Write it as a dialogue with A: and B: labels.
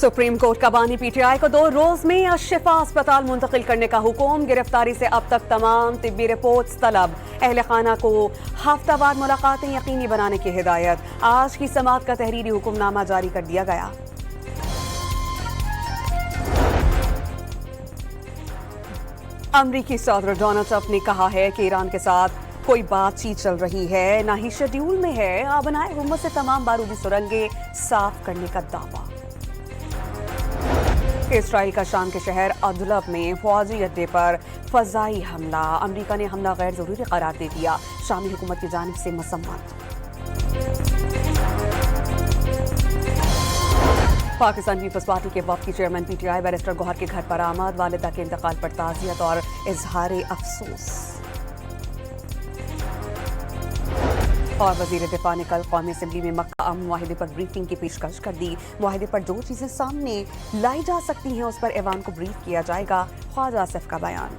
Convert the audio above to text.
A: Supreme court का बानी PTI को 2 रोज में अशिफा अस्पताल मुंतकिल करने का हुक्म। गिरफ्तारी से अब तक तमाम तिब्बी रिपोर्ट्स तलब। अहले खाना को हफ्तावार मुलाकातें यकीनी बनाने की हिदायत। आज की समाअत का तहरीरी हुक्मनामा जारी कर दिया गया। अमरीकी सदर डोनाल्ड ट्रंप ने कहा है कि ईरान के साथ कोई बातचीत चल रही है, ना ही शेड्यूल में है। आबनाए हुम्मत से तमाम बारूदी सुरंगें साफ करने का दावा। इसराइल का शाम के शहर अदलब में फौजी अड्डे पर फजाई हमला। अमेरिका ने हमला गैर जरूरी करार दे दिया। शामी हुकूमत की जानिब से मसम्मत। पाकिस्तान पीपल्स पार्टी के वफ्द की चेयरमैन पीटीआई बैरिस्टर गौहर के घर पर आमद। वालिदा के इंतकाल पर ताज़ियत और इजहार अफसोस। और वजीर दिफा ने कल कौमी असम्बली में मक्का अमन मुआहिदे पर ब्रीफिंग की पेशकश कर दी। मुआहिदे पर जो चीजें सामने लाई जा सकती हैं उस पर ऐवान को ब्रीफ किया जाएगा। ख्वाजा आसिफ का बयान।